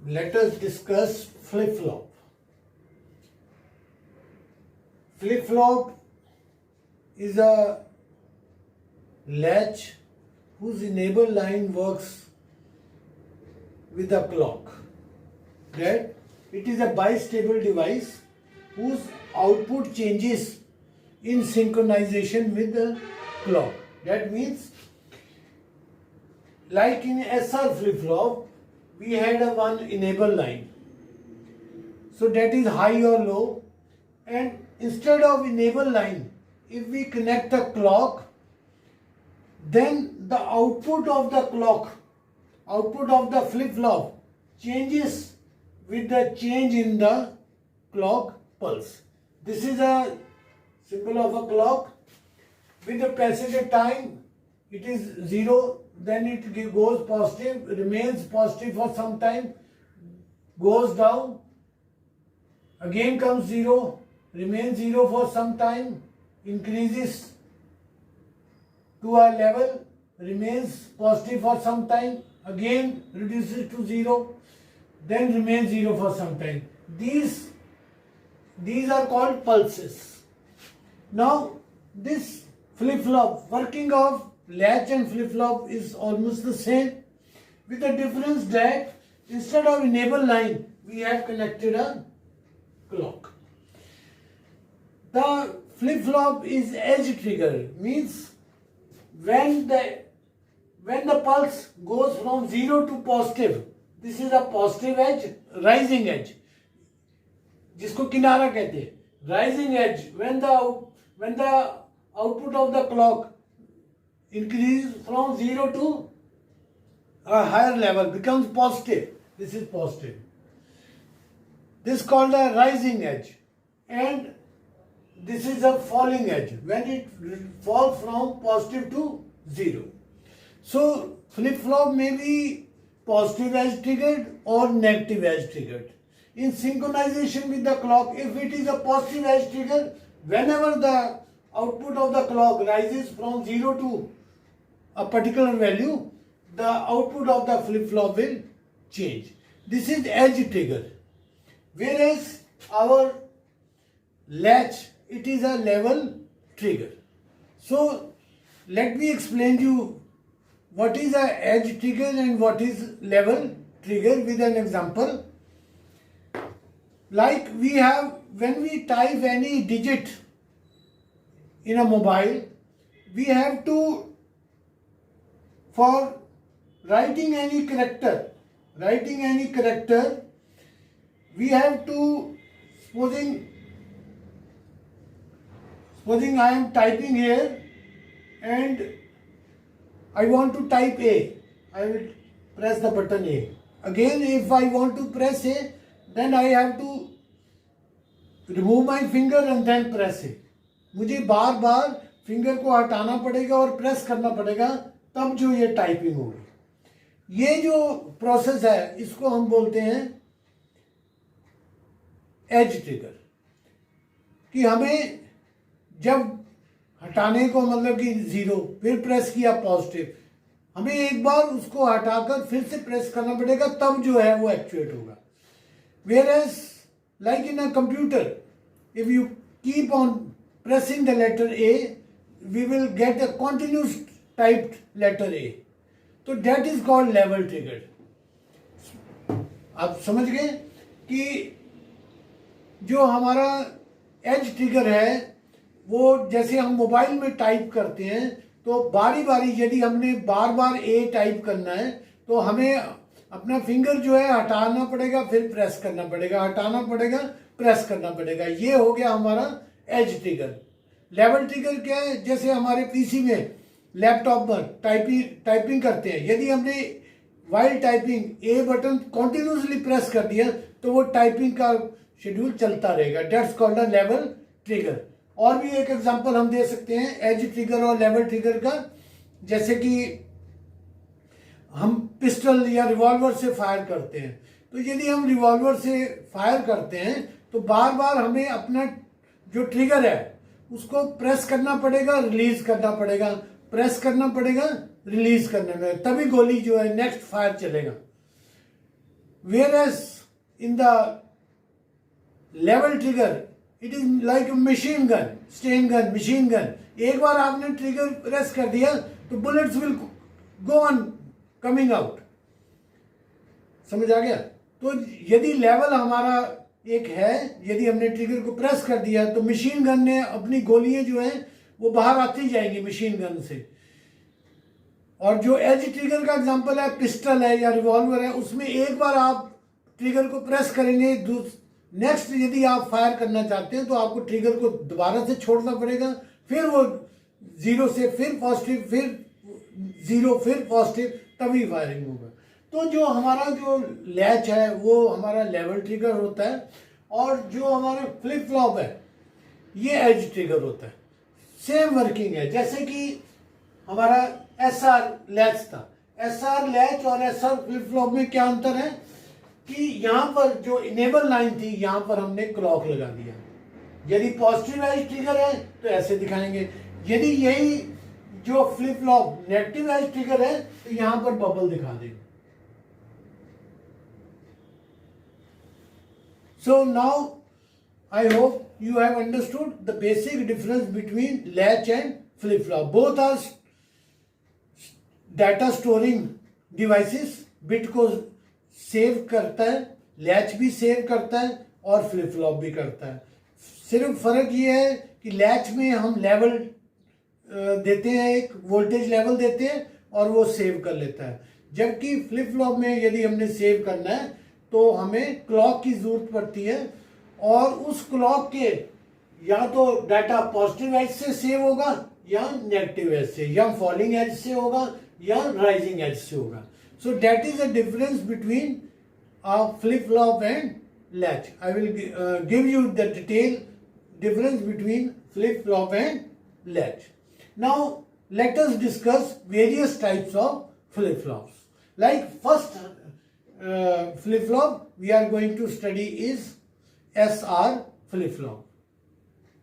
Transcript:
Let us discuss flip-flop. Flip-flop is a latch whose enable line works with a clock. That it is a bistable device whose output changes in synchronization with the clock. That means, like in SR flip-flop, we had a one enable line. So that is high or low, and instead of enable line, if we connect a clock, then the output of the clock, output of the flip-flop changes with the change in the clock pulse. This is a symbol of a clock. With the passage of time, it is 0, then it goes positive, remains positive for some time, goes down, again comes 0, remains 0 for some time, increases to a level, remains positive for some time, again reduces to 0, then remains 0 for some time. These are called pulses. Now this flip-flop, working of latch and flip-flop is almost the same, with the difference that instead of enable line, we have connected a clock. The flip-flop is edge trigger, means when the pulse goes from 0 to positive, this is a positive edge, rising edge, जिसको किनारा कहते हैं, rising edge, when the output of the clock increases from 0 to a higher level, becomes positive. This is positive. This is called a rising edge, and this is a falling edge, when it falls from positive to 0. So flip-flop may be positive edge triggered or negative edge triggered. In synchronization with the clock, if it is a positive edge trigger, whenever the output of the clock rises from 0 to a particular value, the output of the flip-flop will change. This is edge trigger. Whereas our latch, it is a level trigger. So let me explain to you what is a edge trigger and what is level trigger with an example. Like we have, when we type any digit in a mobile, we have to, for writing any character, we have to, supposing I am typing here and I want to type A, I will press the button A. Again, if I want to press A, then I have to remove my finger and then press it. मुझे बार बार finger को हटाना पड़ेगा और press करना पड़ेगा, तब जो ये टाइपिंग होगी. ये जो प्रोसेस है, इसको हम बोलते हैं एज ट्रिगर. कि हमें जब हटाने को, मतलब कि 0, फिर प्रेस किया पॉजिटिव, हमें एक बार उसको हटाकर फिर से प्रेस करना पड़ेगा, तब जो है वो एक्चुएट होगा. Whereas, like in a computer, if you keep on pressing the letter A, we will get a continuous typed letter A. So that is called level trigger. आप समझ गए कि जो हमारा एज ट्रिगर है, वो जैसे हम मोबाइल में टाइप करते हैं, तो बारी बारी यदि हमने बार बार ए टाइप करना है, तो हमें अपना फिंगर जो है हटाना पड़ेगा, फिर प्रेस करना पड़ेगा, हटाना पड़ेगा, प्रेस करना पड़ेगा. ये हो गया हमारा एज ट्रिगर. लेवल ट्रिगर क्या है? जैसे हमारे पीसी में, लैपटॉप पर टाइपिंग करते हैं, यदि हमने while typing a button continuously press कर दिया, तो वो टाइपिंग का शेड्यूल चलता रहेगा. That's called a level trigger. और भी एक एग्जांपल हम दे सकते हैं एज ट्रिगर और लेवल ट्रिगर का. जैसे कि हम पिस्टल या रिवॉल्वर से फायर करते हैं, तो यदि हम रिवॉल्वर से फायर करते हैं, तो बार बार हमें अपना जो ट्रिगर है उसको प्रेस करना पड़ेगा, रिलीज करना पड़ेगा, प्रेस करना पड़ेगा, रिलीज करने में, तभी गोली जो है नेक्स्ट फायर चलेगा. whereas in the level trigger it is like a machine gun, stain gun, machine gun. एक बार आपने ट्रिगर प्रेस कर दिया तो bullets will go on coming out. समझ आ गया? तो यदि लेवल हमारा एक है, यदि हमने ट्रिगर को प्रेस कर दिया तो मशीन गन ने अपनी गोलियां जो हैं वो बाहर आती जाएंगी मशीन गन से. और जो एज ट्रिगर का एग्जांपल है, पिस्टल है या रिवॉल्वर है, उसमें एक बार आप ट्रिगर को प्रेस करेंगे, नेक्स्ट यदि आप फायर करना चाहते हैं तो आपको ट्रिगर को दोबारा से छोड़ना पड़ेगा, फिर वो जीरो से फिर पॉजिटिव, फिर जीरो, फिर पॉजिटिव, तभी फायरिंग होगा. तो जो हमारा जो लैच है वो हमारा लेवल ट्रिगर होता है, और जो हमारा फ्लिप फ्लॉप है ये एज ट्रिगर होता है. सेम वर्किंग है. जैसे कि हमारा एसआर लैच था, एसआर लैच और एसआर फ्लिप फ्लॉप में क्या अंतर है कि यहाँ पर जो इनेबल लाइन थी यहाँ पर हमने क्लॉक लगा दिया. यदि पॉजिटिव एज ट्रिगर है तो ऐसे दिखाएंगे, यदि यही जो flip flop negative edge trigger है तो यहाँ पर बबल दिखा देंगे. So now I hope you have understood the basic difference between latch and flip flop. Both are data storing devices. Bit को सेव करता है, लैच भी सेव करता है और फ्लिप फ्लॉप भी करता है. सिर्फ फर्क ये है कि लैच में हम लेवल देते हैं, एक वोल्टेज लेवल देते हैं और वो सेव कर लेता है, जबकि फ्लिप फ्लॉप में यदि हमने सेव करना है तो हमें क्लॉक की जरूरत पड़ती है, और उस क्लॉक के या तो डाटा पॉजिटिव एज से सेव होगा या नेगेटिव एज से, या फॉलिंग एज से होगा या राइजिंग एज से होगा. So that is the difference between a flip flop and latch. I will give you the detail difference between flip flop and latch. Now let us discuss various types of flip flops. Like first flip flop we are going to study is SR flip flop.